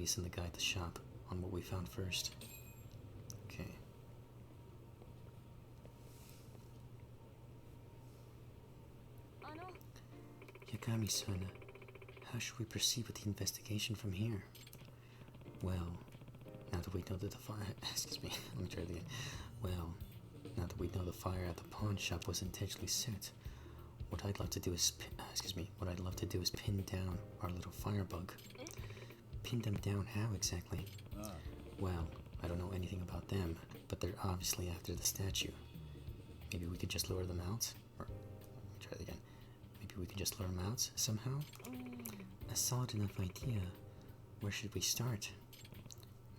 basing the guy at the shop on what we found first. Okay. Yagami-san, how should we proceed with the investigation from here? Well, now that we know that the fire... excuse me, let me try it again. Well, now that we know the fire at the pawn shop was intentionally set, what I'd love to do is pin down our little firebug. Pin them down how exactly? Well, I don't know anything about them, but they're obviously after the statue. Maybe we could just lure them out? Or, let me try it again. Maybe we could just lure them out somehow? A solid enough idea. Where should we start?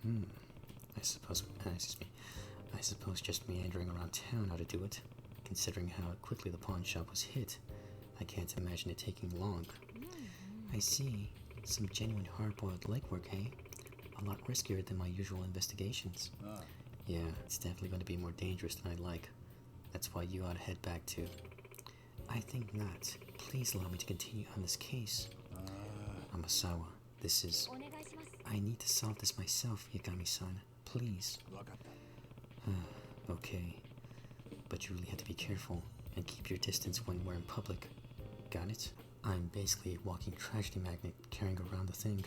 I suppose just meandering around town ought to do it. Considering how quickly the pawn shop was hit, I can't imagine it taking long. I see. Some genuine hard-boiled legwork, eh? A lot riskier than my usual investigations. Yeah, it's definitely going to be more dangerous than I like. That's why you ought to head back too. I think not. Please allow me to continue on this case. Amasawa, this is... I need to solve this myself, Yagami-san. Please. Okay. But you really have to be careful and keep your distance when we're in public. Got it? I'm basically a walking tragedy magnet carrying around the thing.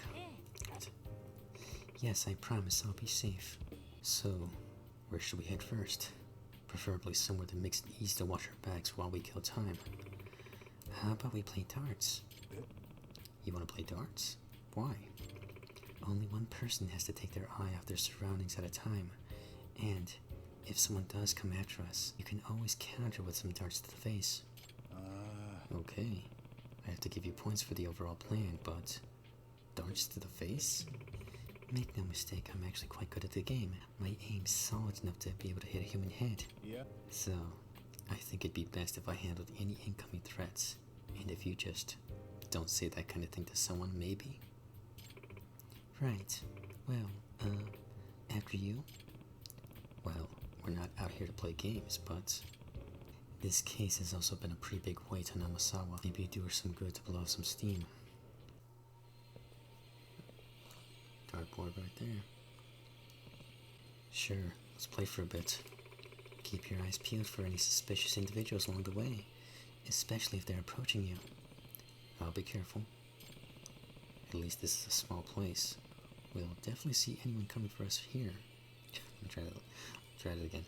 Yes, I promise I'll be safe. So, where should we head first? Preferably somewhere that makes it easy to wash our backs while we kill time. How about we play darts? You want to play darts? Why? Only one person has to take their eye off their surroundings at a time. And if someone does come after us, you can always counter with some darts to the face. Okay. I have to give you points for the overall plan, but... darts to the face? Make no mistake, I'm actually quite good at the game. My aim's solid enough to be able to hit a human head. Yeah. So, I think it'd be best if I handled any incoming threats. And if you just don't say that kind of thing to someone, maybe? Right. Well, after you? Well, we're not out here to play games, but... this case has also been a pretty big weight on Amasawa. Maybe it'd do her some good to blow off some steam. Dartboard right there. Sure, let's play for a bit. Keep your eyes peeled for any suspicious individuals along the way, especially if they're approaching you. I'll be careful. At least this is a small place. We'll definitely see anyone coming for us here. I'm trying to try it again.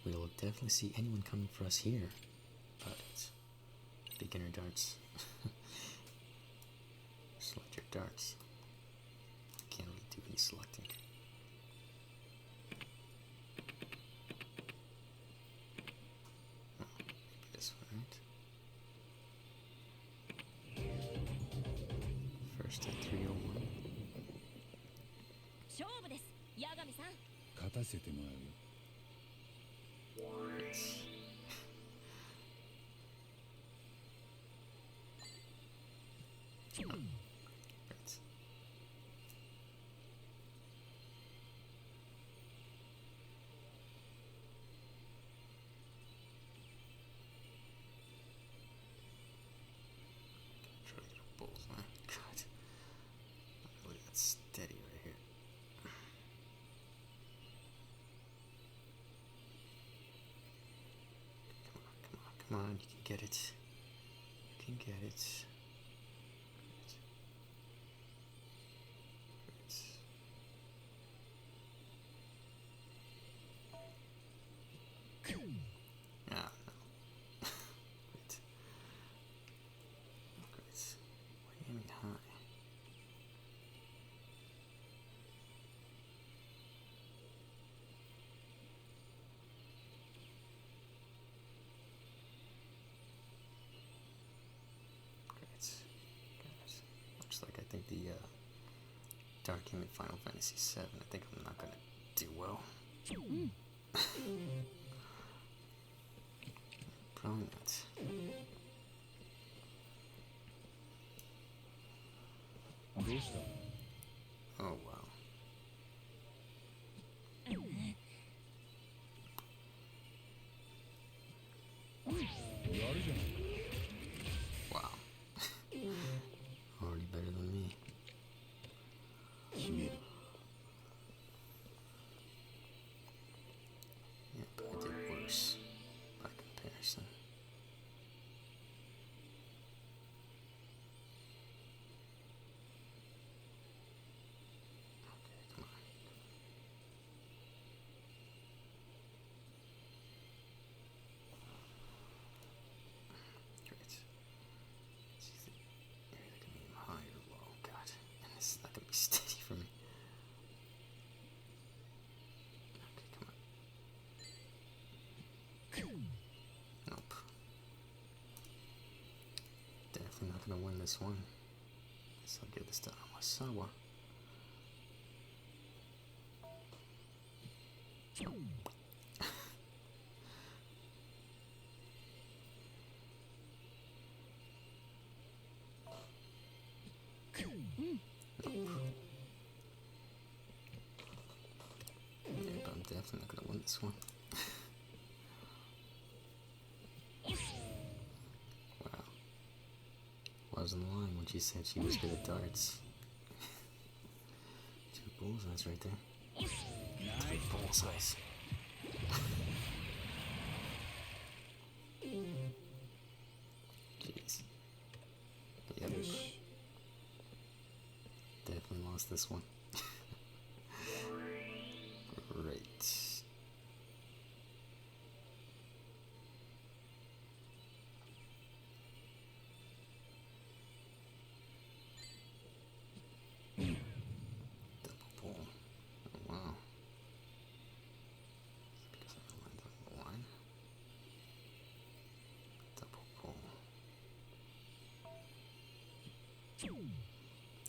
We'll definitely see anyone coming for us here. But beginner darts. Select your darts. I can't really do any selecting. Oh, maybe this one, right? First at 301. 勝負です、八神さん。勝たせてもらうよ。Bullseye. God. Look at that steady right here. Come on, you can get it. You can get it. Ah, no. Great. Great. We're aiming high. Looks like I think the Dark Game in Final Fantasy VII, I think I'm not gonna do well. Probably not. Oh wow. Wow. Already better than me. not gonna win this one. Guess I'll give this to Amasawa. Yeah, but I'm definitely not gonna win this one. Wow. Wasn't lying when she said she was good at darts. 2 bullseyes right there. 3 bullseyes. Jeez. Yep. Definitely lost this one. Great. Double pull. Oh, wow. Because I lined up the line. Double pull.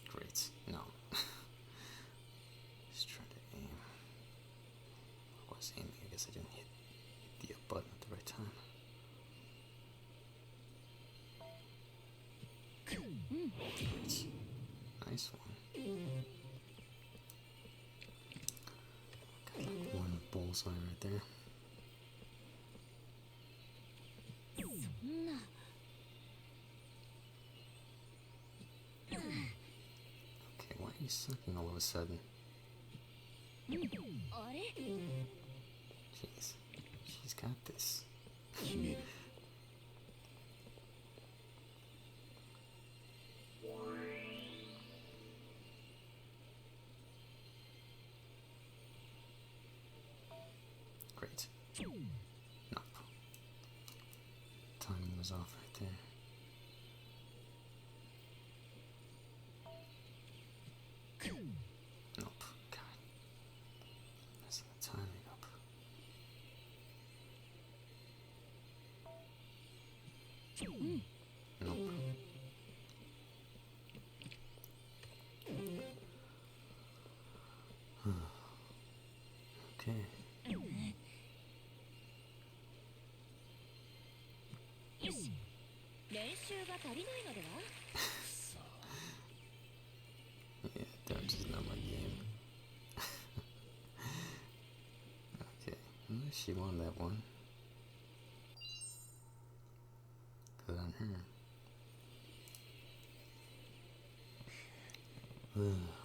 Great. No. Just trying to aim. I was aiming. I guess I didn't hit the up button at the right time. Great. Nice one. Got that one bullseye right there. Okay, why are you sucking all of a sudden? Jeez. She's got this. Great. Nope. Timing was off right there. Nope. God. Messing the timing up. Nope. Okay. Yeah, darts is not my game. Okay, well, she won that one. Good on her.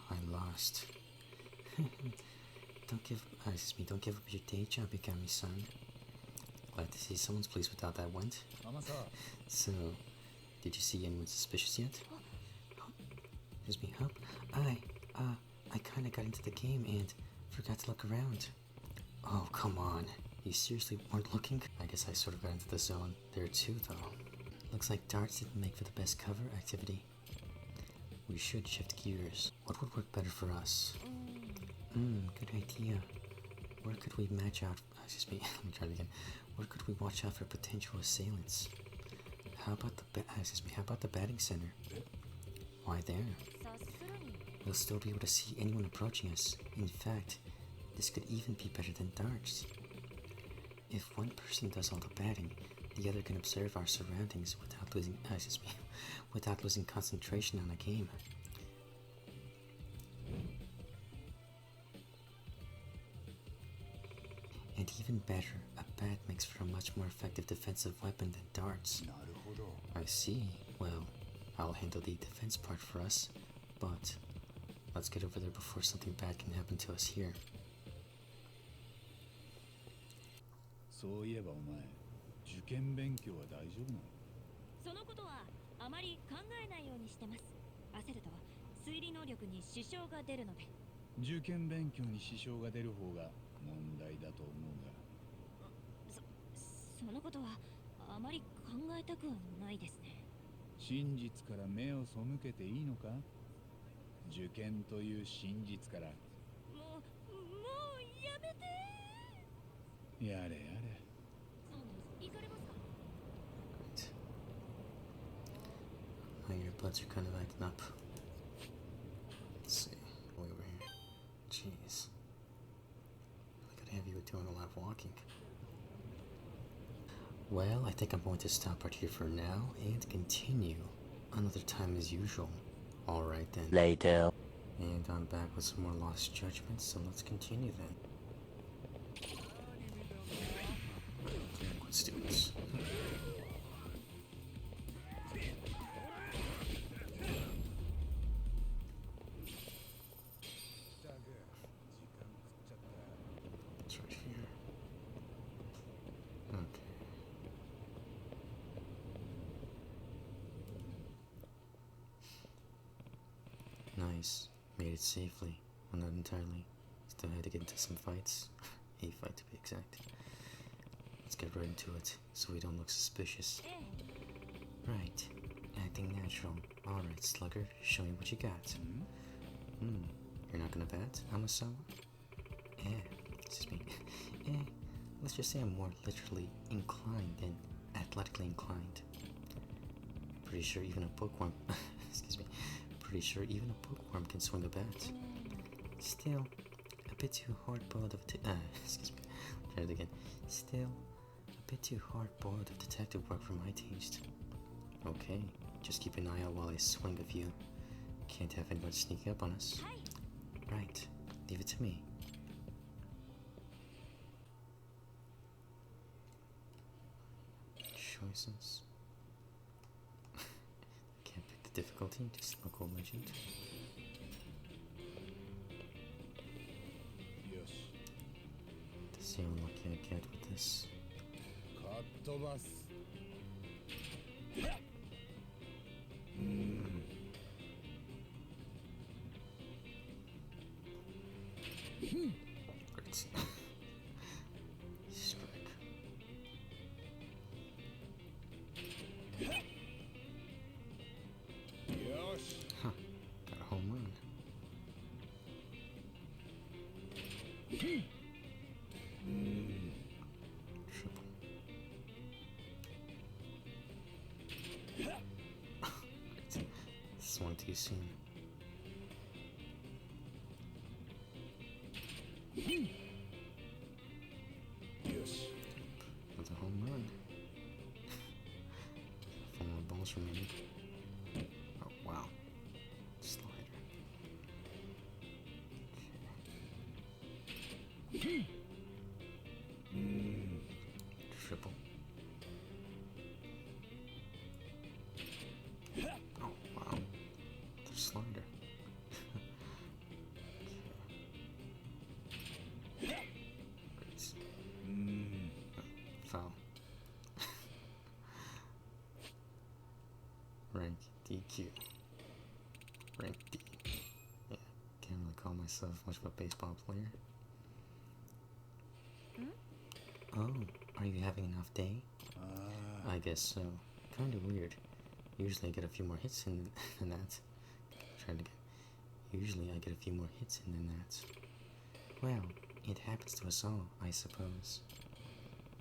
I lost. Don't give up your day job, Ikami-san. Glad to see someone's pleased with how that went. Amasawa. So, did you see anyone suspicious yet? Excuse me, Hup? I kinda got into the game and forgot to look around. Oh, come on. You seriously weren't looking? I guess I sort of got into the zone there too, though. Looks like darts didn't make for the best cover activity. We should shift gears. What would work better for us? Good idea. Where could we match out... Excuse me, let me try it again. Where could we watch out for potential assailants? How about the batting center? Why there? We'll still be able to see anyone approaching us. In fact, this could even be better than darts. If one person does all the batting, the other can observe our surroundings without losing concentration on a game. And even better, a bat makes for a much more effective defensive weapon than darts. I see. Well, I'll handle the defense part for us, but let's get over there before something bad can happen to us here. そういえばお前、受験勉強は大丈夫なの？そのことはあまり考えないようにしてます。焦ると推理能力に支障が出るので。受験勉強に支障が出る方が問題だと思うが。そのことはあまり考えたくはないですね。真実から目を背けていいのか？受験という真実から。もうやめて。やれやれ。行かれますか？ You're buds are kind of acting up. Let's see. Way over here. Jeez. I could have you doing a lot of walking. Well, I think I'm going to stop right here for now and continue another time as usual. Alright then. Later. And I'm back with some more Lost Judgments, so let's continue then. Let's do this. It's right here. Okay. Nice. Made it safely. Well, not entirely. Still had to get into some fights. A fight to be exact. Let's get right into it, so we don't look suspicious. Right. Acting natural. Alright, Slugger. Show me what you got. You're not gonna bat, Amasawa? Excuse me. Let's just say I'm more literally inclined than athletically inclined. Pretty sure even a bookworm... excuse me. Pretty sure even a bookworm can swing a bat. Still, a bit too hard-boiled of excuse me. Try it again. Still, a bit too hard-boiled of detective work for my taste. Okay, just keep an eye out while I swing a few. Can't have anyone sneak up on us. Right, leave it to me. Choices. Can't pick the difficulty, just local legend. Yosh. To see how lucky I get with this. Kattobas. Great. Strike. Yosh. Huh. Got a home run. Triple. Great. Swung too soon. Yosh. With a home run. 4 more balls remaining. Oh, wow. Slider. Okay. Triple. Oh, wow. The slider. Great. Foul. Rank DQ. Rank D. Yeah, can't really call myself much of a baseball player. Oh, are you having an off day? I guess so. Kinda weird. Usually I get a few more hits in than that. Try it again. Usually I get a few more hits in than that. Well, it happens to us all, I suppose.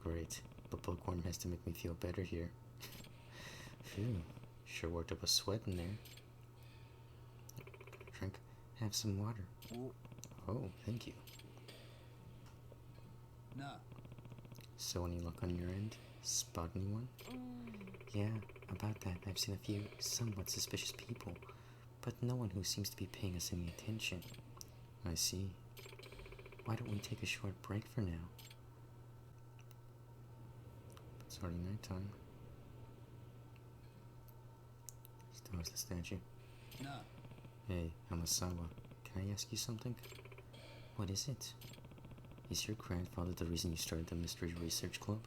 Great, but Bookworm has to make me feel better here. Phew, sure worked up a sweat in there. Drink, have some water. Oh, thank you. Nah. So any luck on your end? Spot anyone? Yeah, about that, I've seen a few somewhat suspicious people, but no one who seems to be paying us any attention. I see. Why don't we take a short break for now? It's already nighttime. Still has the statue. Nah. Hey, Amasawa, can I ask you something? What is it? Is your grandfather the reason you started the Mystery Research Club?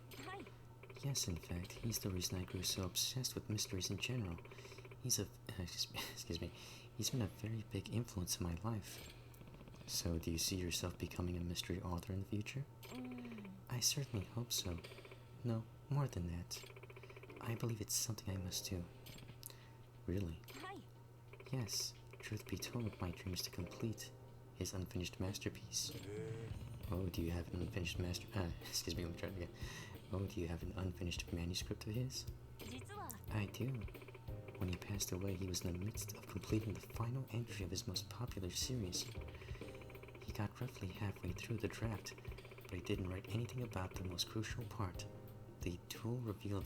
Yes, in fact, he's the reason I grew so obsessed with mysteries in general. He's excuse me, he's been a very big influence in my life. So, do you see yourself becoming a mystery author in the future? I certainly hope so. No, more than that. I believe it's something I must do. Really? Yes, truth be told, my dream is to complete his unfinished masterpiece. Oh, do you have an unfinished excuse me, let me try it again. Oh, do you have an unfinished manuscript of his? I do. When he passed away, he was in the midst of completing the final entry of his most popular series. He got roughly halfway through the draft, but he didn't write anything about the most crucial part, the dual reveal of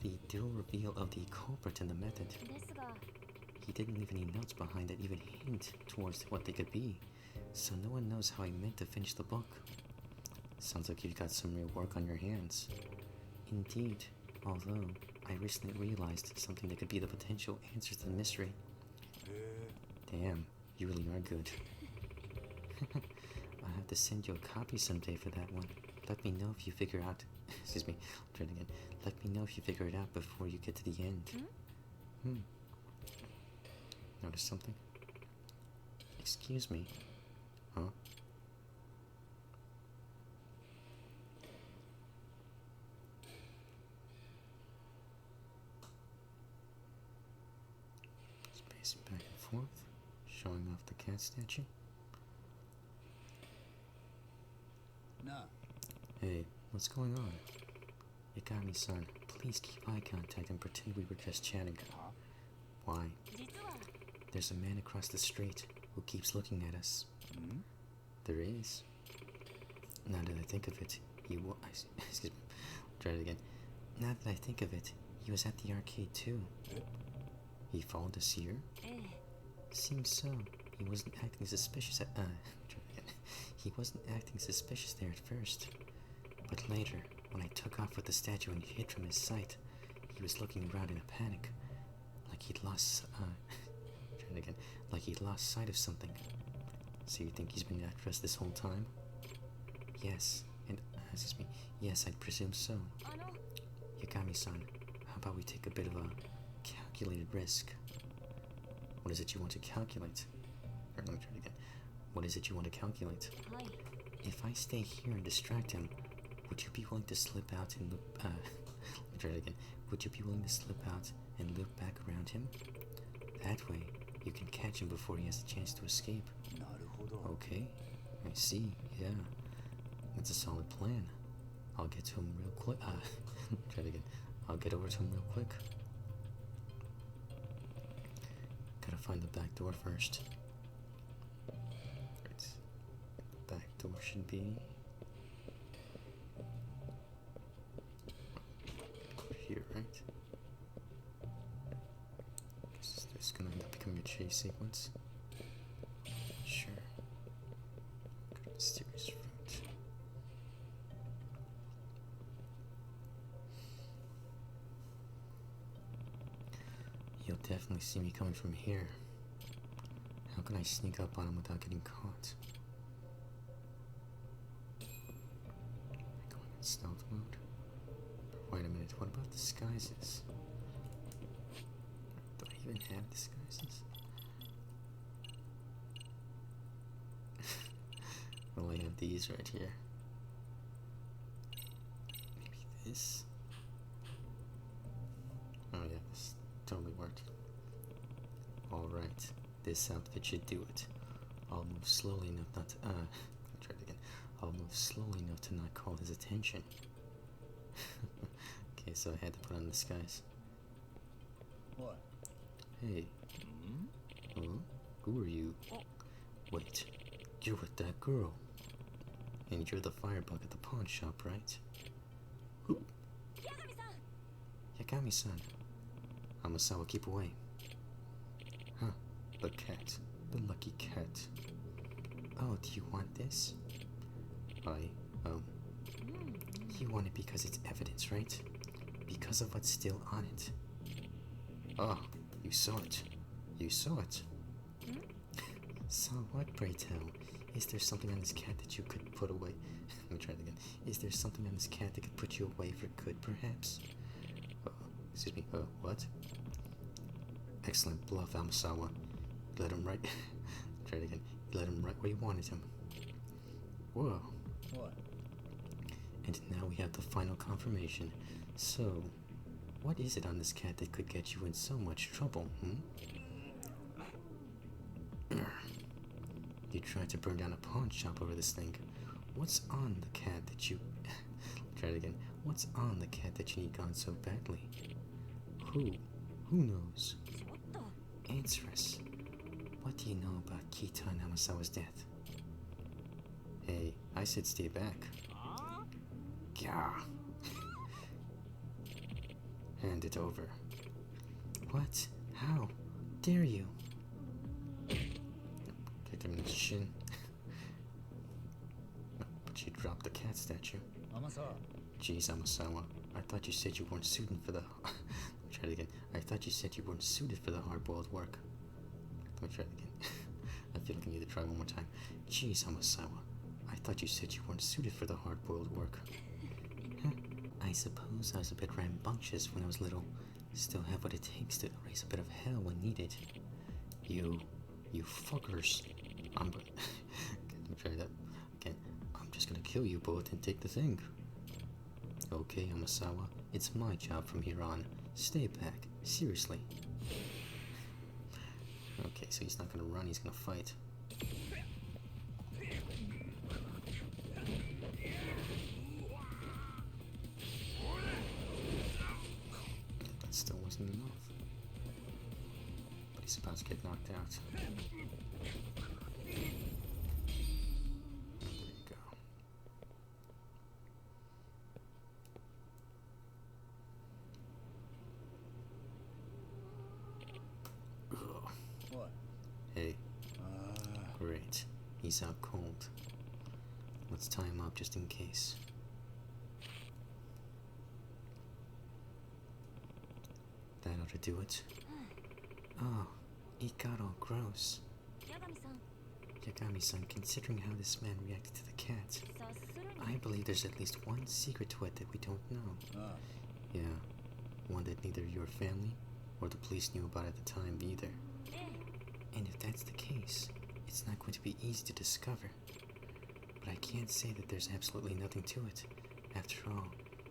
the dual reveal of the culprit and the method. ですが He didn't leave any notes behind that even hint towards what they could be, so no one knows how he meant to finish the book. Sounds like you've got some real work on your hands. Indeed, although I recently realized something that could be the potential answer to the mystery. Damn, you really are good. I'll have to send you a copy someday for that one. Let me know if you figure out... Excuse me, I'll try it again. Let me know if you figure it out before you get to the end. Notice something? Excuse me. Huh? Spacing back and forth, showing off the cat statue. Nah. Hey, what's going on? Yagami-san, please keep eye contact and pretend we were just chatting. Huh? Why? 実は There's a man across the street who keeps looking at us. Hmm? There is. Now that I think of it, excuse me. Try it again. Now that I think of it, he was at the arcade too. He followed us here? ええ Seems so. He wasn't acting suspicious at try it again. He wasn't acting suspicious there at first. But later, when I took off with the statue and hid from his sight, he was looking around in a panic. Like he'd lost try it again. Like he'd lost sight of something. So you think he's been after us this whole time? Yes, and excuse me. Yes, I'd presume so. あの Yagami-san, how about we take a bit of a calculated risk? What is it you want to calculate? Or let me try it again. What is it you want to calculate? はい If I stay here and distract him, would you be willing to slip out and loop? Let me try it again. Would you be willing to slip out and loop back around him? That way, you can catch him before he has a chance to escape. なるほど。 Okay, I see. Yeah, that's a solid plan. I'll get to him real quick. Try it again. I'll get over to him real quick. Gotta find the back door first. Right. Back door should be over here, right? Guess this is gonna end up becoming a chase sequence. Sure. Good mysterious fruit. You'll definitely see me coming from here. How can I sneak up on him without getting caught? Going in stealth mode? Wait a minute, what about disguises? Do I even have disguises? Well, I have these right here. Maybe this? Oh yeah, this totally worked. Alright, this outfit should do it. I'll move slowly enough not to, let me try it again. I'll move slowly enough to not call his attention. Okay, so I had to put on disguise. What? Hey, Hmm? huh? Who are you? Wait, you're with that girl. And you're the firebug at the pawn shop, right? Who? 八神さん Yagami-san. Amasawa, keep away. Huh, the cat. The lucky cat. Oh, do you want this? You want it because it's evidence, right? Because of what's still on it. Oh, you saw it. You saw it. Saw what, pray tell? Is there something on this cat that you could put away? Let me try it again. Is there something on this cat that could put you away for good, perhaps? Excuse me, what? Excellent bluff, Amasawa. Let him right... try it again. Let him right where you wanted him. Whoa. What? And now we have the final confirmation. So, what is it on this cat that could get you in so much trouble, You tried to burn down a pawn shop over this thing. What's on the cat that you... Try it again. What's on the cat that you need gone so badly? Who Who knows? ちょっと Answer us. What do you know about Kita and Amasawa's death? Hey, I said stay back. Gah. Hand it over. What? How? Dare you? Kick him in the shin. But you dropped the cat statue. Amasawa. Jeez, Amasawa. I thought you said you weren't suited for the... Let me try it again. I thought you said you weren't suited for the hard-boiled work. Let me try it again. I feel like I need to try one more time. Jeez, Amasawa. I thought you said you weren't suited for the hard-boiled work. Huh? I suppose I was a bit rambunctious when I was little. Still have what it takes to raise a bit of hell when needed. You fuckers. I'm gonna... Let me try that again. I'm just gonna kill you both and take the thing. Okay, Amasawa. It's my job from here on. Stay back. Seriously. Okay, so he's not gonna run, he's gonna fight. That still wasn't enough. But he's about to get knocked out. There you go. Ugh. What? Hey. Great. He's out cold. Let's tie him up just in case. That ought to do it. Oh, it got all gross. 八神さん Yagami-san, considering how this man reacted to the cat, 察するに I believe there's at least one secret to it that we don't know. Yeah, one that neither your family or the police knew about at the time either. ええ And if that's the case, it's not going to be easy to discover. But I can't say that there's absolutely nothing to it. After all,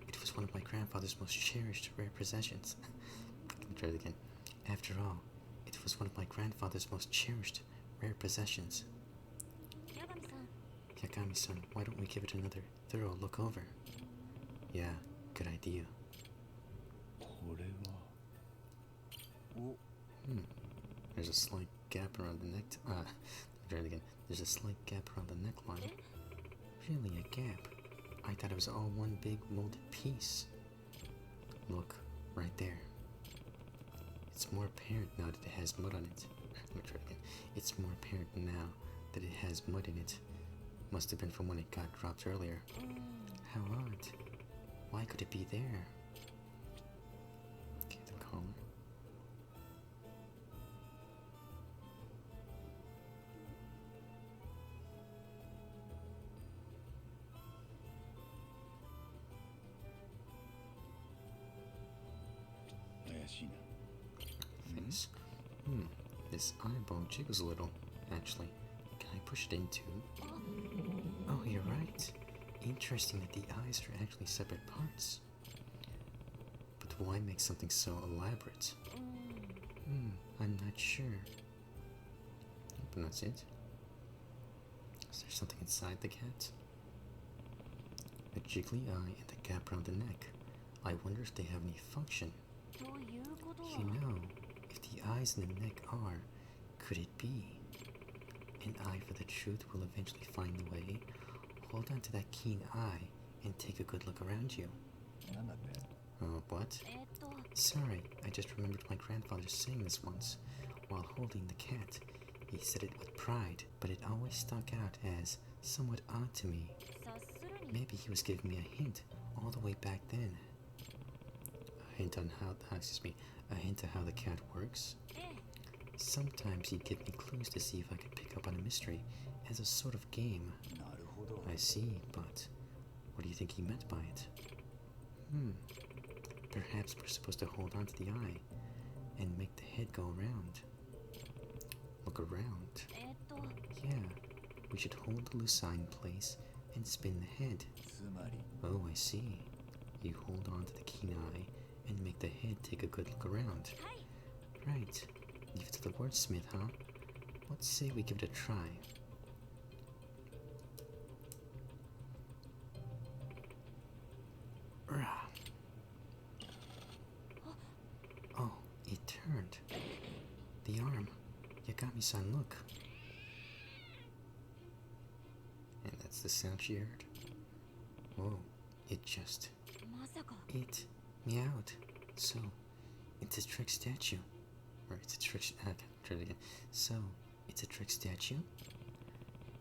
it was one of my grandfather's most cherished rare possessions. Let me try it again. After all, it was one of my grandfather's most cherished rare possessions. 八神さん Yagami-san, why don't we give it another thorough look over? Yeah, good idea. これは。お、 There's a slight gap around the neck. Let me try it again. There's a slight gap around the neckline. Really, a gap? I thought it was all one big molded piece. Look, right there. It's more apparent now that it has mud on it. Let me try it again. It's more apparent now that it has mud in it. Must have been from when it got dropped earlier. How odd. Why could it be there? Okay, the collar. Face. This eyeball jiggles a little, actually. Can I push it in too? Oh, you're right. Interesting that the eyes are actually separate parts. But why make something so elaborate? I'm not sure. But that's it. Is there something inside the cat? A jiggly eye and a gap around the neck. I wonder if they have any function. ということは You know, if the eyes and the neck are, could it be? An eye for the truth will eventually find the way. Hold on to that keen eye and take a good look around you. なんだって。 What? えっと Sorry, I just remembered my grandfather saying this once. While holding the cat, he said it with pride, but it always stuck out as somewhat odd to me. 察するに Maybe he was giving me a hint all the way back then. A hint on how, a hint of how the cat works? ええ Sometimes he'd give me clues to see if I could pick up on a mystery as a sort of game. なるほど。 I see, but what do you think he meant by it? Perhaps we're supposed to hold on to the eye and make the head go around. Look around. えっと Yeah, we should hold the loose eye in place and spin the head. つまり、 Oh, I see. You hold on to the keen eye and make the head take a good look around. はい Right. Leave it to the wordsmith, huh? Let's say we give it a try. Rah. Oh, it Kagami-san, look. And that's the sound she heard. Whoa, it just... まさか It meowed. So, it's a trick statue. Or it's a trick... try it again. So, it's a trick statue?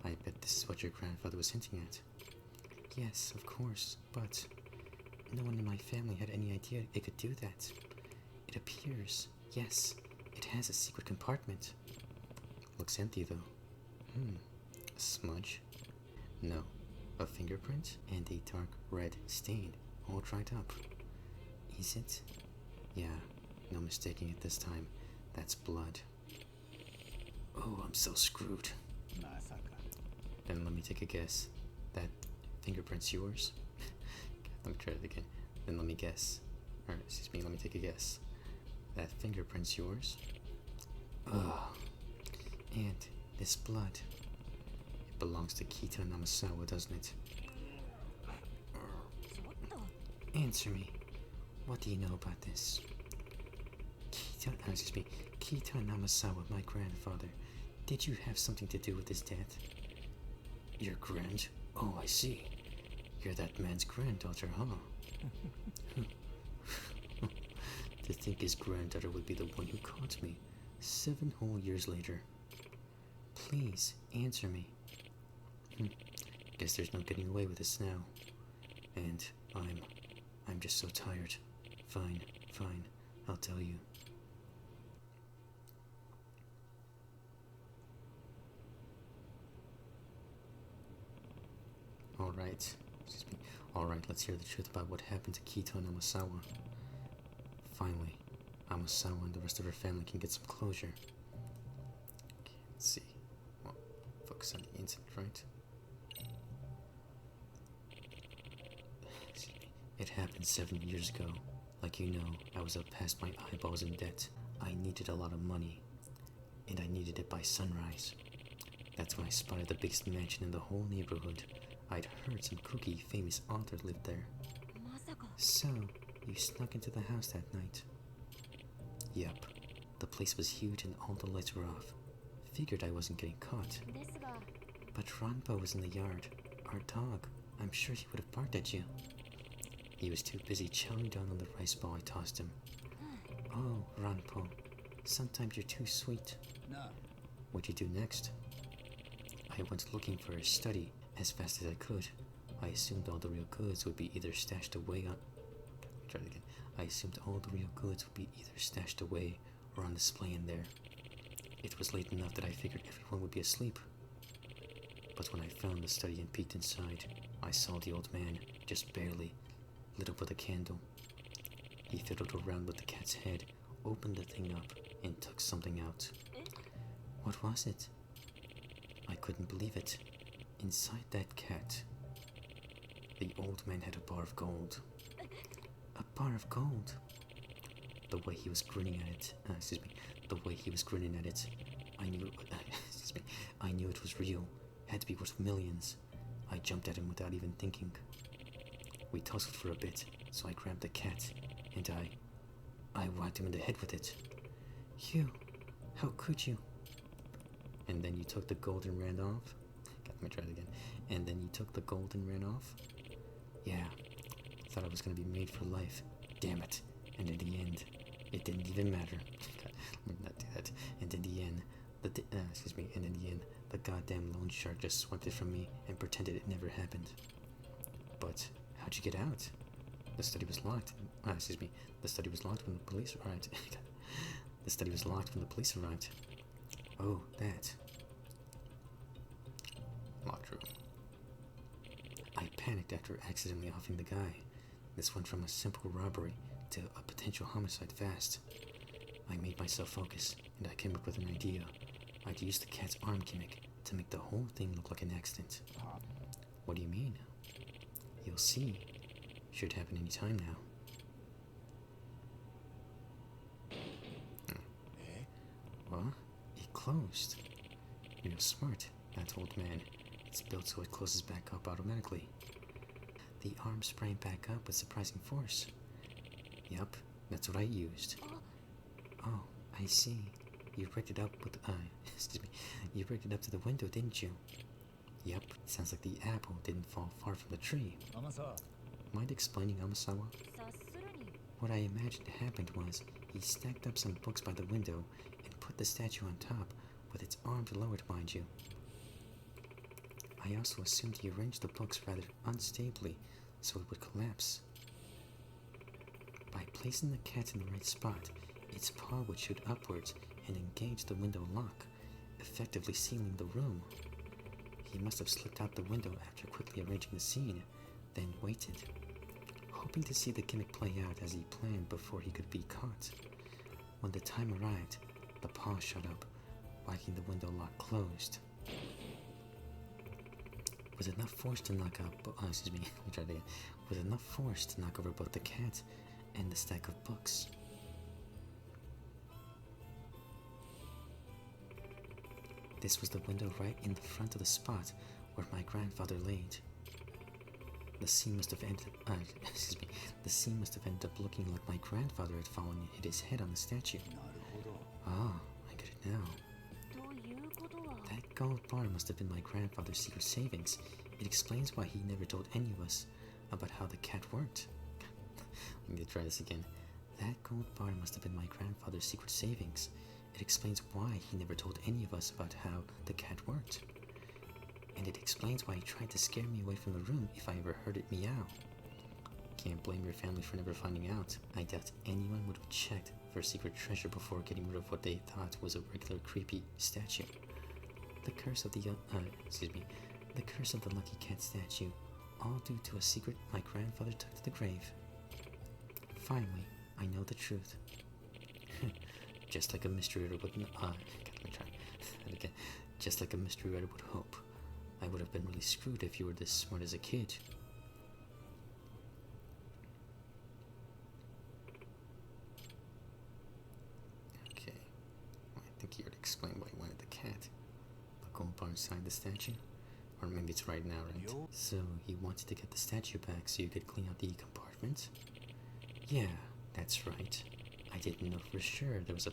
I bet this is what your grandfather was hinting at. Yes, of course, but no one in my family had any idea it could do that. It appears, yes, it has a secret compartment. Looks empty though. A smudge? No. A fingerprint and a dark red stain, all dried up. Is it? Yeah, no mistaking it this time. That's blood. Oh, I'm so screwed. まさか Then let me take a guess. That fingerprint's yours? Let me try it again. Then let me guess. Or, excuse me, let me take a guess. That fingerprint's yours? Ugh. And this blood. It belongs to Kita and Amasawa, doesn't it? ちょっと Answer me. What do you know about this? Kita and Amasawa, my grandfather. Did you have something to do with his death? Your grand? Oh, I see. You're that man's granddaughter, huh? To think his granddaughter would be the one who caught me 7 whole years later. Please, answer me. Guess there's no getting away with this now. And I'm just so tired. Fine, I'll tell you. Alright, excuse me. Alright, let's hear the truth about what happened to Kito and Amasawa. Finally, Amasawa and the rest of her family can get some closure. Okay, let's see. Well, focus on the incident, right? Excuse me. It happened 7 years ago. Like you know, I was up past my eyeballs in debt. I needed a lot of money, and I needed it by sunrise. That's when I spotted the biggest mansion in the whole neighborhood. I'd heard some kooky famous author lived there. まさか So, you snuck into the house that night? Yep. The place was huge and all the lights were off. Figured I wasn't getting caught. ですが But Ranpo was in the yard. Our dog. I'm sure he would have barked at you. He was too busy chowing down on the rice ball I tossed him. Oh, Ranpo. Sometimes you're too sweet. なあ What'd you do next? I went looking for his study as fast as I could. I assumed all the real goods would be either stashed away on... Try it again. I assumed all the real goods would be either stashed away or on display in there. It was late enough that I figured everyone would be asleep. But when I found the study and peeked inside, I saw the old man, just barely, lit up with a candle. He fiddled around with the cat's head, opened the thing up, and took something out. What was it? I couldn't believe it. Inside that cat, the old man had a bar of gold. A bar of gold? The way he was grinning at it, the way he was grinning at it, I knew, I knew it was real. Had to be worth millions. I jumped at him without even thinking. We tussled for a bit, so I grabbed the cat, and I whacked him in the head with it. You, how could you? And then you took the gold and ran off? Let me try it again. And then you took the gold and ran off? Yeah. Thought I was gonna be made for life. Damn it. And in the end, it didn't even matter. God, let me not do that. And in the end, and in the end, the goddamn loan shark just swept it from me and pretended it never happened. But how'd you get out? The study was locked. The study was locked when the police arrived. The study was locked when the police arrived. Oh, that. Locked room. I panicked after accidentally offing the guy. This went from a simple robbery to a potential homicide fast. I made myself focus, and I came up with an idea. I'd use the cat's arm gimmick to make the whole thing look like an accident. What do you mean? You'll see. Should happen any time now. What? It closed. Real smart, that old man. It's built so it closes back up automatically. The arm sprang back up with surprising force. Yup, that's what I used. Oh, I see. You rigged it up with, excuse me, you rigged it up to the window, didn't you? Yep, sounds like the apple didn't fall far from the tree. Amasawa. Mind explaining, Amasawa? 察するに What I imagined happened was he stacked up some books by the window and put the statue on top with its arms lowered, mind you. I also assumed he arranged the books rather unstably so it would collapse. By placing the cat in the right spot, its paw would shoot upwards and engage the window lock, effectively sealing the room. He must have slipped out the window after quickly arranging the scene, then waited, hoping to see the gimmick play out as he planned before he could be caught. When the time arrived, the paw shot up, whacking the window lock closed. Was enough force to knock out excuse me, let me try it again. Was enough force to knock over both the cat and the stack of books. This was the window right in the front of the spot where my grandfather laid. The scene must have ended excuse me. The scene must have ended up looking like my grandfather had fallen and hit his head on the statue. Ah, I get it now. ということは That gold bar must have been my grandfather's secret savings. It explains why he never told any of us about how the cat worked. Let me try this again. That gold bar must have been my grandfather's secret savings. It explains why he never told any of us about how the cat worked. And it explains why he tried to scare me away from the room if I ever heard it meow. Can't blame your family for never finding out. I doubt anyone would have checked for secret treasure before getting rid of what they thought was a regular creepy statue. The curse of the the curse of the lucky cat statue, all due to a secret my grandfather took to the grave. Finally, I know the truth. Just like a mystery reader would let me try that again. Just like a mystery writer would hope. I would have been really screwed if you were this smart as a kid. Okay. I think he already explained why he wanted the cat. The gold bar inside the statue? Or maybe it's right now, right? So he wanted to get the statue back so you could clean out the compartment? Yeah, that's right. I didn't know for sure there was a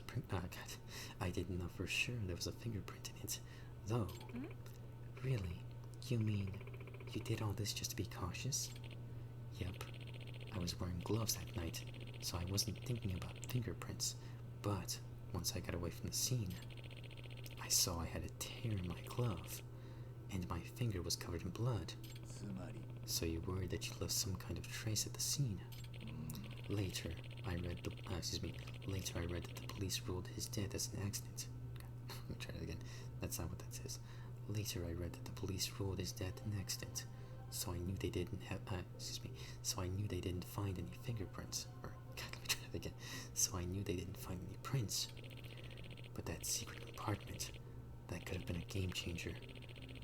I didn't know for sure there was a fingerprint in it, though. Really? You mean you did all this just to be cautious? Yep. I was wearing gloves that night, so I wasn't thinking about fingerprints. But once I got away from the scene, I saw I had a tear in my glove, and my finger was covered in blood. So you worried that you left some kind of trace at the scene. Later, I read that the police ruled his death as an accident. Let me try it again. That's not what that says. Later, I read that the police ruled his death an accident, so I knew they didn't have. So I knew they didn't find any fingerprints. Or God, let me try it again. So I knew they didn't find any prints. But that secret compartment, that could have been a game changer.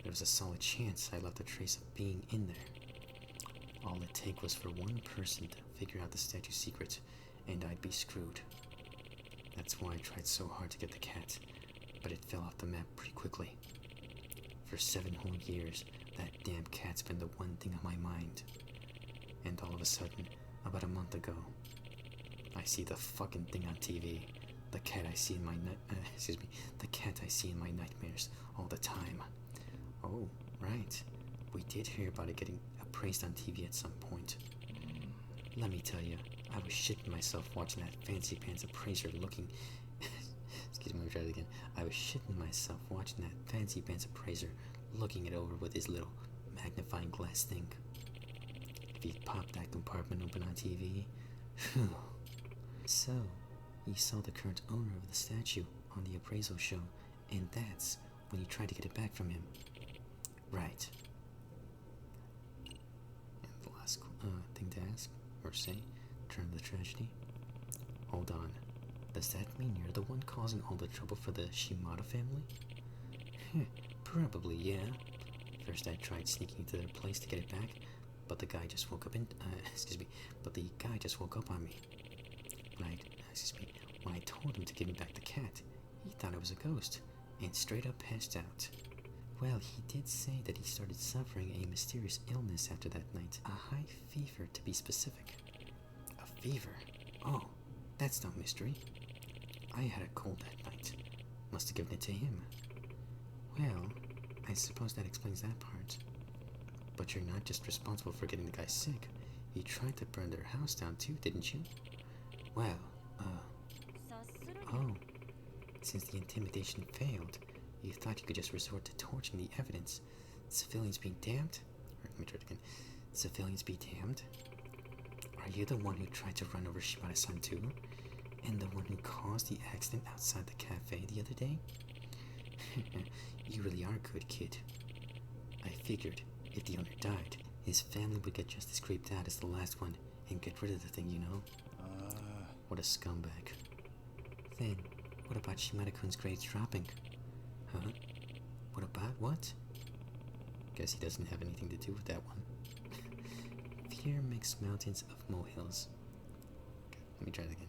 There was a solid chance I left a trace of being in there. All it take was for one person to figure out the statue's secret, and I'd be screwed. That's why I tried so hard to get the cat, but it fell off the map pretty quickly. For 7 whole years, that damn cat's been the one thing on my mind. And all of a sudden, about a month ago, I see the fucking thing on TV. The cat I see in my the cat I see in my nightmares all the time. Oh, right. We did hear about it getting appraised on TV at some point. Let me tell you, I was shitting myself watching that fancy pants appraiser looking. Excuse me, let me try it again. I was shitting myself watching that fancy pants appraiser looking it over with his little magnifying glass thing. If he'd popped that compartment open on TV, phew. So, he saw the current owner of the statue on the appraisal show, and that's when he tried to get it back from him. Right. And the last thing to ask, or say, turn to the tragedy. Hold on. Does that mean you're the one causing all the trouble for the Shimada family? Probably, yeah. First I tried sneaking into their place to get it back, but the guy just woke up on me. When I told him to give me back the cat, he thought it was a ghost, and straight up passed out. Well, he did say that he started suffering a mysterious illness after that night. A high fever, to be specific. A fever? Oh, that's no mystery. I had a cold that night, must have given it to him. Well, I suppose that explains that part. But you're not just responsible for getting the guy sick. You tried to burn their house down too, didn't you? Well, oh. Since the intimidation failed, you thought you could just resort to torching the evidence. Civilians be damned? Or, let me try it again. Civilians be damned? Are you the one who tried to run over Shimada-san too? And the one who caused the accident outside the cafe the other day? You really are a good kid. I figured, if the owner died, his family would get just as creeped out as the last one and get rid of the thing, you know? What a scumbag. Then, what about Shimada-kun's grades dropping? Huh? What about what? Guess he doesn't have anything to do with that one. Fear makes mountains of molehills. Okay, let me try that again.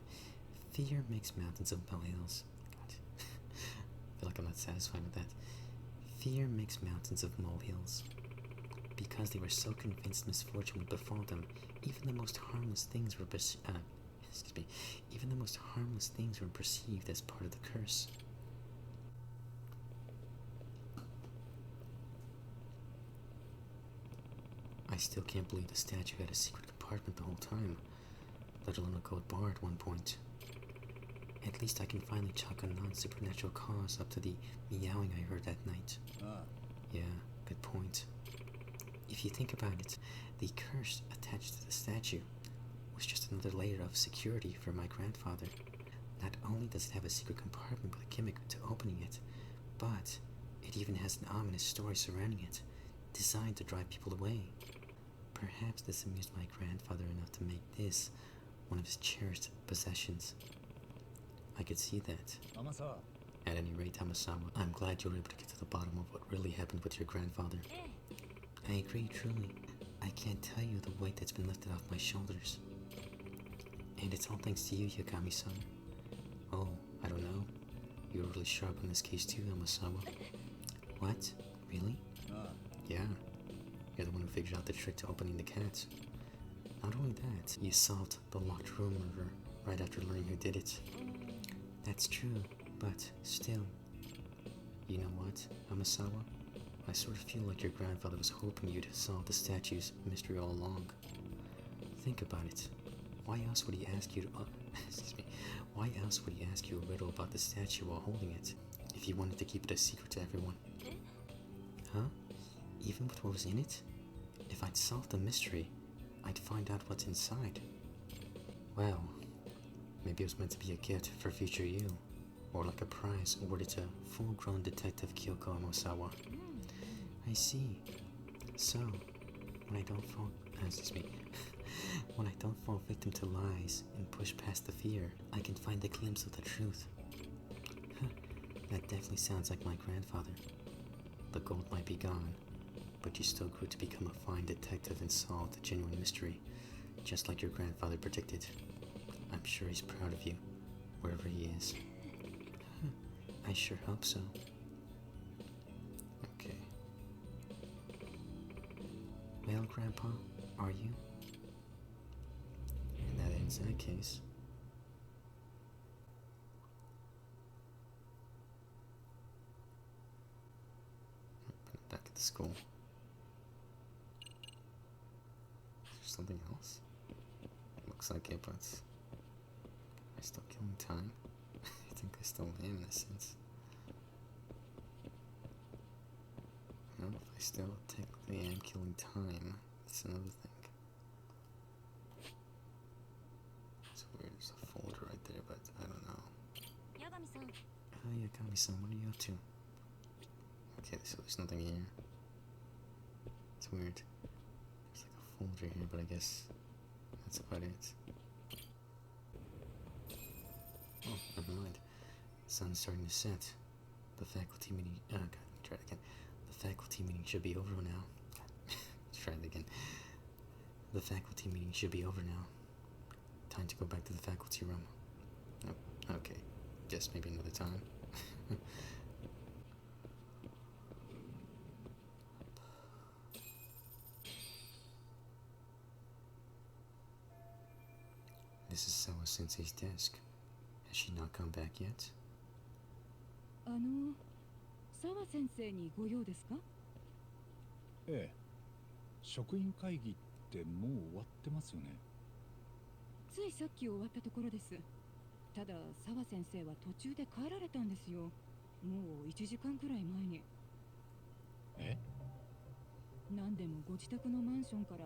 Fear makes mountains of molehills. God. I feel like I'm not satisfied with that. Fear makes mountains of molehills. Because they were so convinced misfortune would befall them, even the most harmless things were even the most harmless things were perceived as part of the curse. I still can't believe the statue had a secret compartment the whole time, let alone a gold bar at one point. At least I can finally chalk a non-supernatural cause up to the meowing I heard that night. Yeah, good point. If you think about it, the curse attached to the statue was just another layer of security for my grandfather. Not only does it have a secret compartment with a gimmick to opening it, but it even has an ominous story surrounding it, designed to drive people away. Perhaps this amused my grandfather enough to make this one of his cherished possessions. I could see that. Amasawa. At any rate, Amasawa, I'm glad you were able to get to the bottom of what really happened with your grandfather. I agree, truly. I can't tell you the weight that's been lifted off my shoulders. And it's all thanks to you, Yagami-san. Oh, I don't know. You were really sharp on this case too, Amasawa. What? Really? Yeah. You're the one who figured out the trick to opening the cat. Not only that, you solved the locked room murder right after learning who did it. That's true, but still. You know what, Amasawa? I sort of feel like your grandfather was hoping you to solve the statue's mystery all along. Think about it. Why else would he ask you to, why else would he ask you a riddle about the statue while holding it, if he wanted to keep it a secret to everyone? Huh? Even with what was in it? If I'd solved the mystery, I'd find out what's inside. Well, maybe it was meant to be a gift for future you, or like a prize awarded to full-grown Detective Kyoko Amasawa. I see. So, when I don't fall, when I don't fall victim to lies and push past the fear, I can find a glimpse of the truth. That definitely sounds like my grandfather. The gold might be gone, but you still grew to become a fine detective and solved a genuine mystery, just like your grandfather predicted. I'm sure he's proud of you, wherever he is. I sure hope so. Okay. Well, Grandpa, are you? And that ends that case. Back at the school. Is there something else? Looks like it, but am I still killing time? I think I still am in a sense. Well, if I still technically am killing time, that's another thing. It's weird, there's a folder right there, but I don't know. Yagami-san. Yagami-san, what are you up to? Okay, so there's nothing here. It's weird. There's like a folder here, but I guess that's about it. Oh, never mind. The sun's starting to set. The faculty meeting. Oh, God, let me try it again. The faculty meeting should be over now. Let's try it again. The faculty meeting should be over now. Time to go back to the faculty room. Oh, okay. Guess maybe another time. This is Sawa Sensei's desk. Has she not come back yet? 沢先生にご用ですか？ええ、職員会議ってもう終わってますよね。ついさっき終わったところです。ただ沢先生は途中で帰られたんですよ。もう1時間くらい前に。え？何でもご自宅のマンションから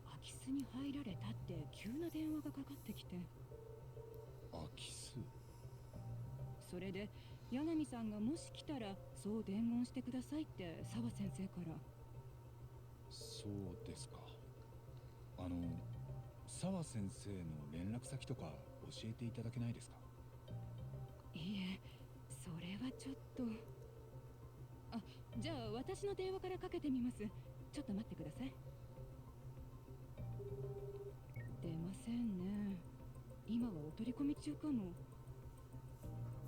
空き巣に入られたって急な電話がかかってきて。空き巣？それで柳さんがもし来たらそう伝言してくださいって沢先生から。そうですか。沢先生の連絡先とか教えていただけないですか？いえ、それはちょっと。あ、じゃあ私の電話からかけてみます。ちょっと待ってください。出ませんね。今はお取り込み中かも。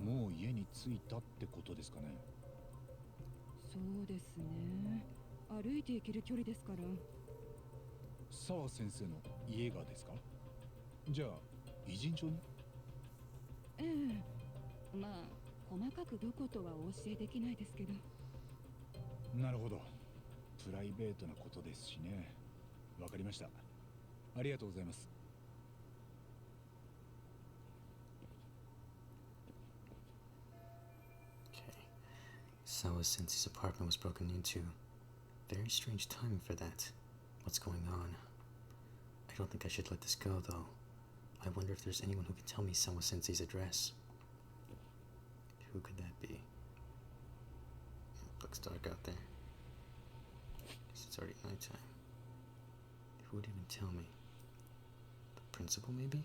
もう家に着いたってことですかね。そうですね。歩いて行ける距離ですから。沢先生の家がですか？じゃあ偉人帳に？ええ、まあ細かくどことはお教えできないですけど。なるほど。プライベートなことですしね。わかりました。ありがとうございます。Okay. Sawa Sensei's apartment was broken into. Very strange timing for that. What's going on? I don't think I should let this go, though. I wonder if there's anyone who can tell me Sawa Sensei's address. Who could that be? It looks dark out there. Guess it's already nighttime. Who would even tell me? The principal, maybe?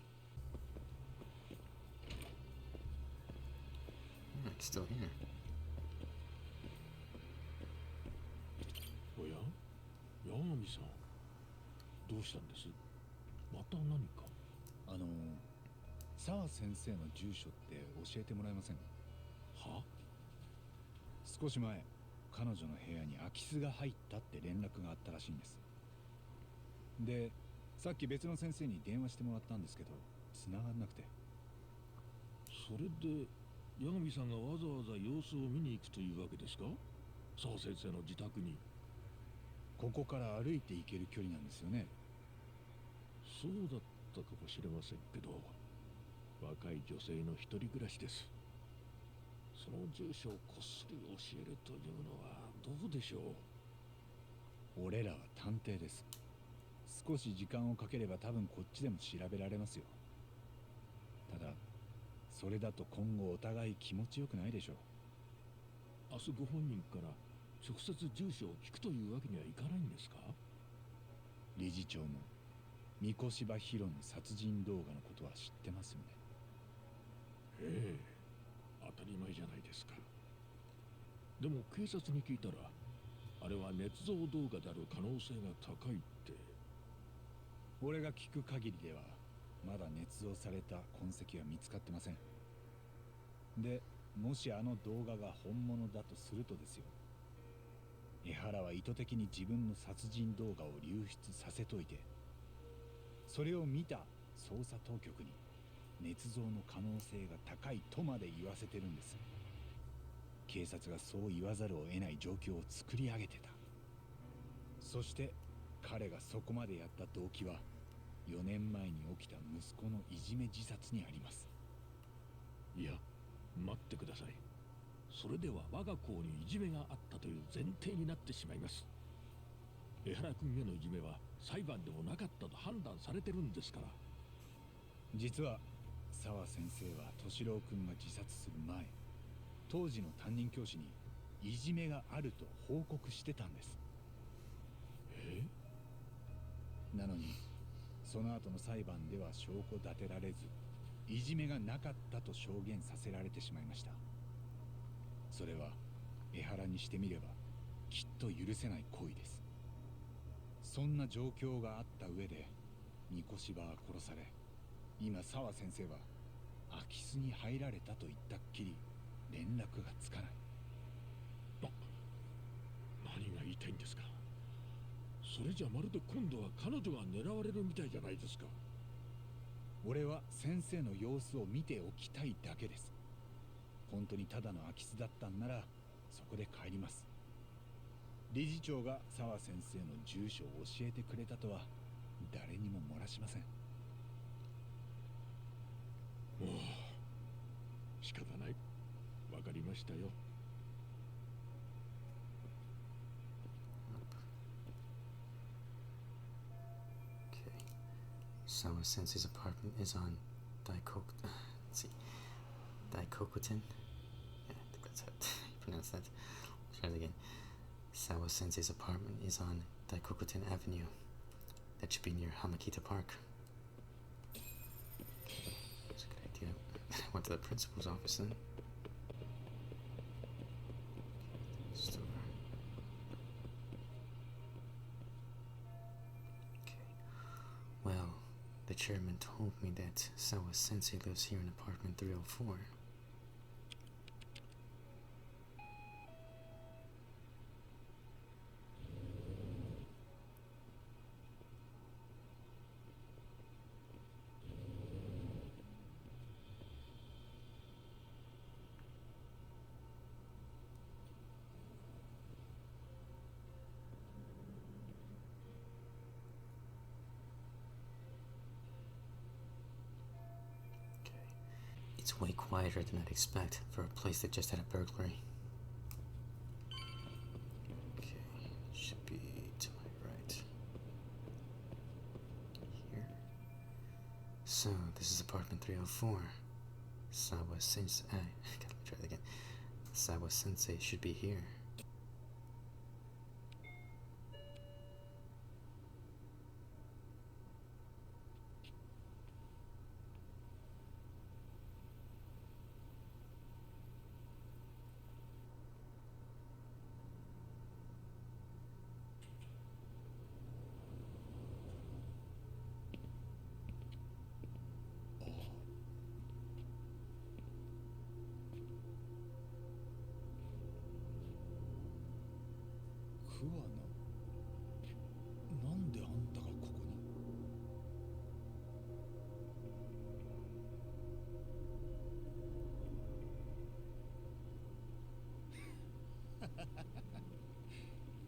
Yeah, it's still here. おや、八神さん、どうしたんです？また何か？沢先生の住所って教えてもらえません？は？少し前、彼女の部屋に空き巣が入ったって連絡があったらしいんです。で、さっき別の先生に電話してもらったんですけど、繋がんなくて。それで八神さんがわざわざ様子を見に行くというわけですか？沢先生の自宅に。ここから歩いて行ける距離なんですよね。そうだったかもしれませんけど、若い女性の一人暮らしです。その住所をこっそり教えるというのはどうでしょう？俺らは探偵です。少し時間をかければ多分こっちでも調べられますよ。ただ、それだと今後お互い気持ちよくないでしょう。明日ご本人から直接住所を聞くというわけにはいかないんですか？理事長も三越場ヒロの殺人動画のことは知ってますよね。ええ、当たり前じゃないですか。でも警察に聞いたら、あれは捏造動画である可能性が高いって。俺が聞く限りではまだ捏造された痕跡は見つかってません。で、もしあの動画が本物だとするとですよ、江原は意図的に自分の殺人動画を流出させといて、それを見た捜査当局に捏造の可能性が高いとまで言わせてるんです。警察がそう言わざるを得ない状況を作り上げてた。そして彼がそこまでやった動機は4年前に起きた息子のいじめ自殺にあります。いや、待ってください。それでは我が校にいじめがあったという前提になってしまいます。江原君へのいじめは裁判でもなかったと判断されてるんですから。実は沢先生は敏郎君が自殺する前、当時の担任教師にいじめがあると報告してたんです。なのにその後の裁判では証拠立てられず、いじめがなかったと証言させられてしまいました。それは江原にしてみればきっと許せない行為です。そんな状況があった上で三越場は殺され、今沢先生は空き巣に入られたと言ったっきり連絡がつかない。何が言いたいんですか？それじゃまるで今度は彼女が狙われるみたいじゃないですか。俺は先生の様子を見ておきたいだけです。本当にただの空き巣だったんならそこで帰ります。理事長が澤先生の住所を教えてくれたとは誰にも漏らしません。おお、仕方ない。わかりましたよ。Okay. Sawa Sensei's apartment is on Let's see. Daikokutin? Yeah, I think that's how you pronounce that. Let's try it again. Sawa Sensei's apartment is on Daikokutin Avenue. That should be near Hamakita Park. That's a good idea. I went to the principal's office then. Store. Okay. Well, the chairman told me that Sawa Sensei lives here in apartment 304. It's way quieter than I'd expect for a place that just had a burglary. Okay, should be to my right. Here. So, this is apartment 304. Sawa Sensei. Gotta try that again. Sawa Sensei should be here.なんであんたがここに？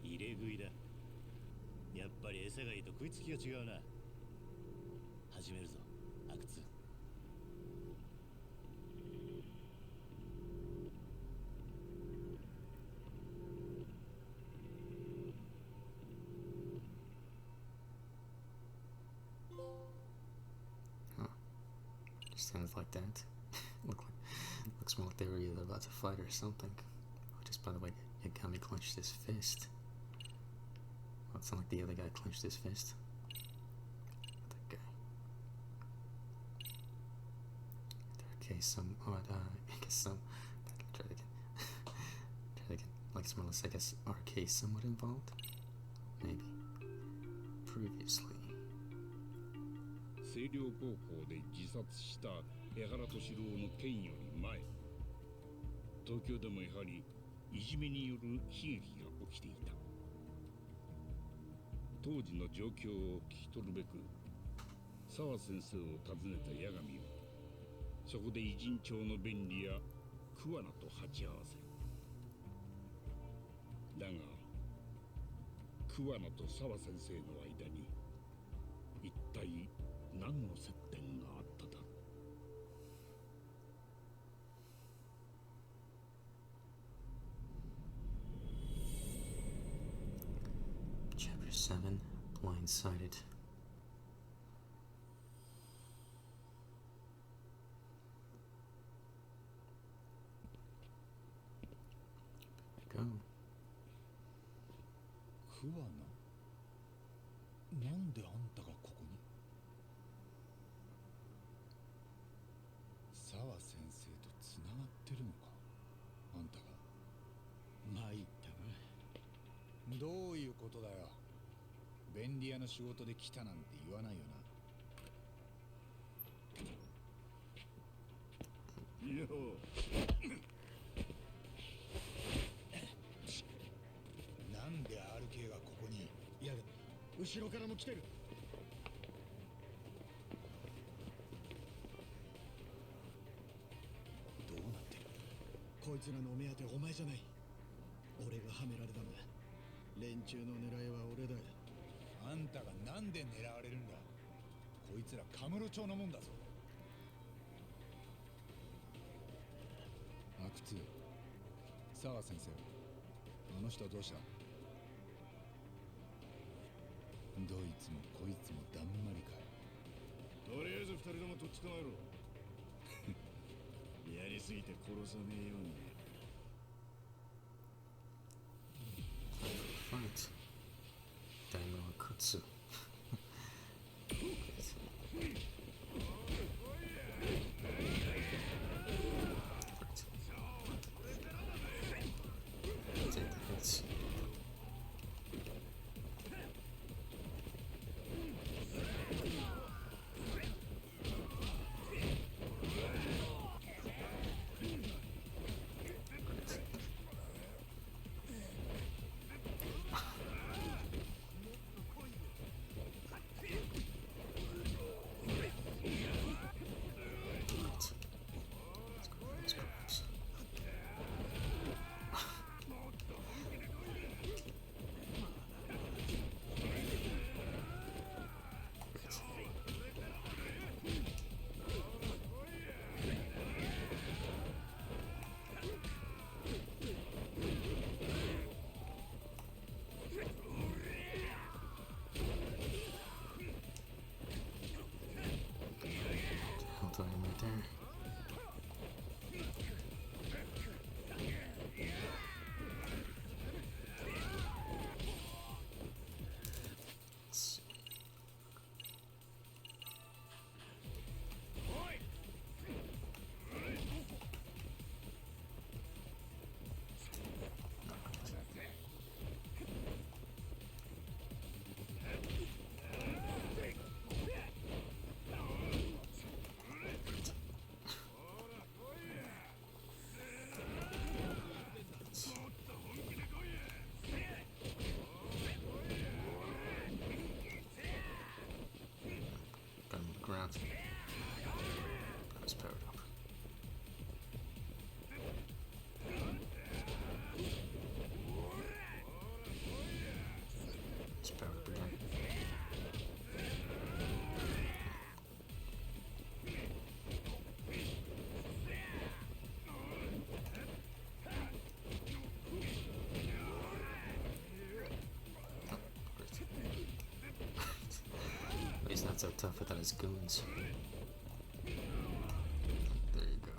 入れ食いだ。やっぱり餌がいいと食いつきが違うな。始めるぞ、阿久津。Sounds like that. Looks more like they were either about to fight or something. Oh, just by the way, Yagami clenched his fist. Well, it's not like the other guy clenched his fist. That guy. Okay, some odd, I guess some. Try it again. Try it again. Like it's more or less, I guess, RK somewhat involved. Maybe. Previously. 星稜高校で自殺した江原敏郎の件より前、東京でもやはりいじめによる悲劇が起きていた。当時の状況を聞き取るべく澤先生を訪ねた八神は、そこで偉人帳の便利や桑名と鉢合わせ。だが桑名と澤先生の間に一体何の接点があっただろう。Chapter 7, Blindsided. Go. 桑名？なんであんたがここに？澤先生とつながってるのか、あんたが。参ったな。どういうことだよ。便利屋の仕事で来たなんて言わないよな。よなんで RK がここに？いや、後ろからも来てる。どうなってる？こいつらのお目当てお前じゃない。俺がはめられたんだ。連中の狙いは俺だ。あんたがなんで狙われるんだ。こいつらカムロ町のもんだぞ。阿久津、沢先生、あの人はどうした。どいつもこいつもだんまりかい。とりあえず二人ともとっ捕まえろ。やりすぎて殺さねえようにね。Fight. Daimyo Kutsu. Take the hits. Time right there. Let's see. Got him on the ground. Got his powered up. He's powered up again. He's not so tough without his goons. There you go.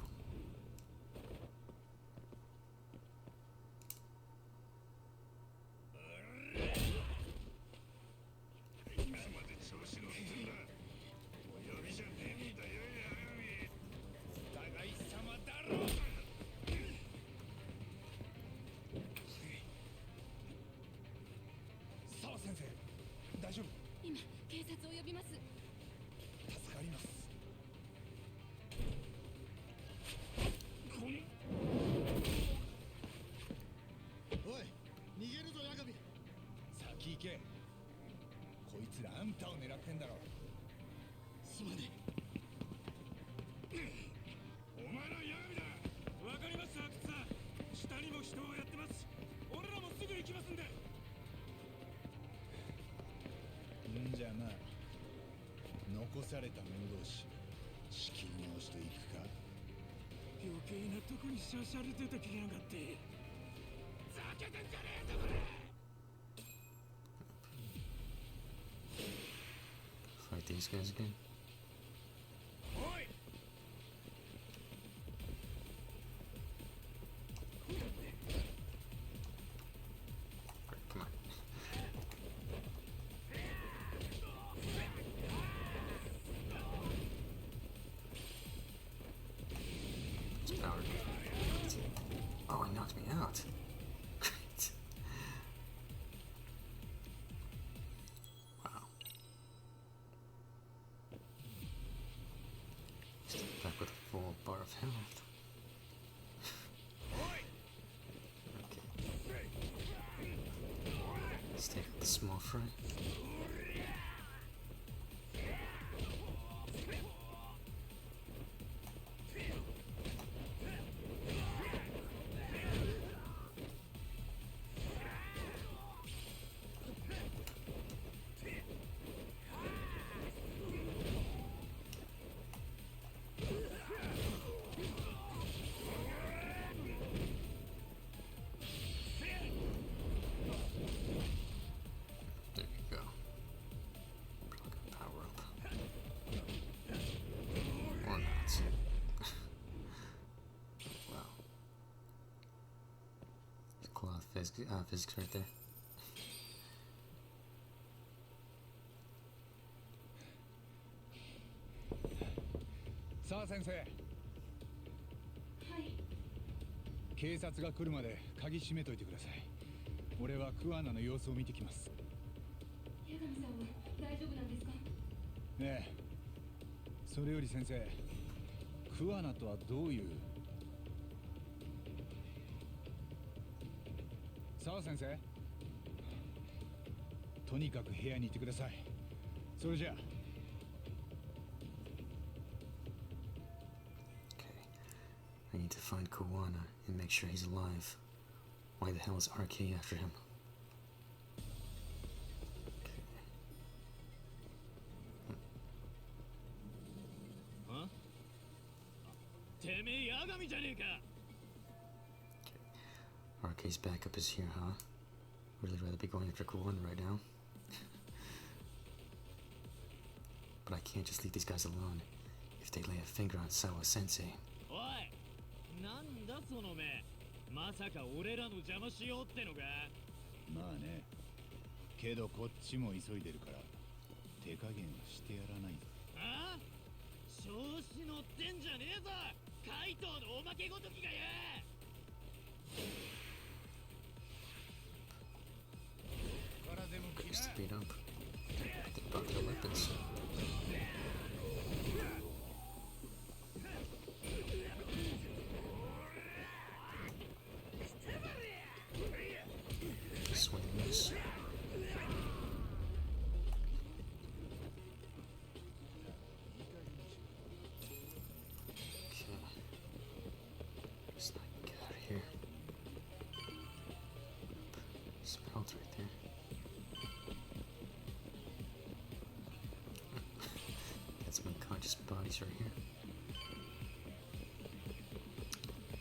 Sawa sensei, 大丈夫？今警察を呼びます。助かります。おい、逃げるぞヤガミ。先行け。こいつらあんたを狙ってんだろ。すまねお前らヤガミだ。わかります阿久津さん。下にも人をやってます。俺らもすぐ行きますんで。んじゃな、残された者同士仕切り直しといくか。余計なとこにしゃしゃり出てきやがって。ざけてんじゃねえぞこれ。Fight these guys again. おい。Alright, come on. He's powered. Oh, he knocked me out. Great. Wow. Still back with a full bar of health. Okay. Let's take out the small fry. physics right there. Sawa 先生、はい。警察が来るまで鍵閉めといてください。俺はクアナの様子を見てきます。八神さんは大丈夫なんですか？ええ。それより先生、クアナとはどういう。沢先生、とにかく部屋にいてください。それじゃあ。I need to find Kowana and make sure he's alive. Why the hell is RK after him? Huh? てめえヤガミじゃねえか。RK's backup is here, huh? Really rather be going after Kowana right now. But I can't just leave these guys alone if they lay a finger on Sawa Sensei. おい、なんだその目。まさか俺らの邪魔しようってのか。まあね。けどこっちも急いでるから手加減はしてやらないぞ。ああ、調子乗ってんじゃねえぞ、怪盗のおまけごときがよ。からでも来 Just な。 to beat up. They brought their weapons. Swing this. Okay. Just not get out of here. Sprouts right there. Got some unconscious bodies right here.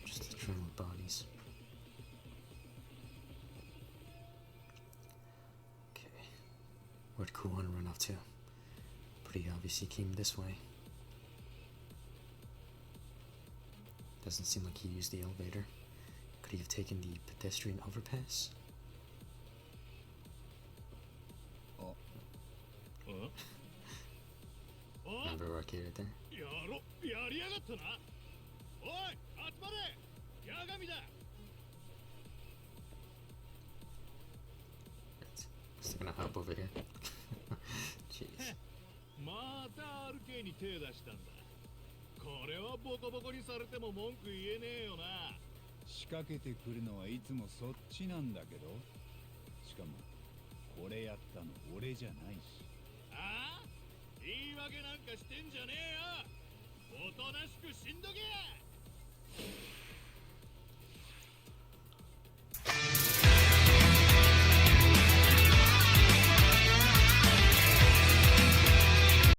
Just a trail of bodies. Okay. Where'd Kuwan run off to? Pretty obvious he came this way. Doesn't seem like he used the elevator. Could he have taken the pedestrian overpass? Remember Arcade right there? やりやがったな。おい、集まれ。ヤガミだ。Right. Still gonna hop over here. Jeez. また RK に手出したんだ。これはボコボコにされても文句言えねえよな。仕掛けてくるのはいつもそっちなんだけど。しかもこれやったの俺じゃないし。ああ、言い訳なんかしてんじゃねえよ。おとなしく死んどけ。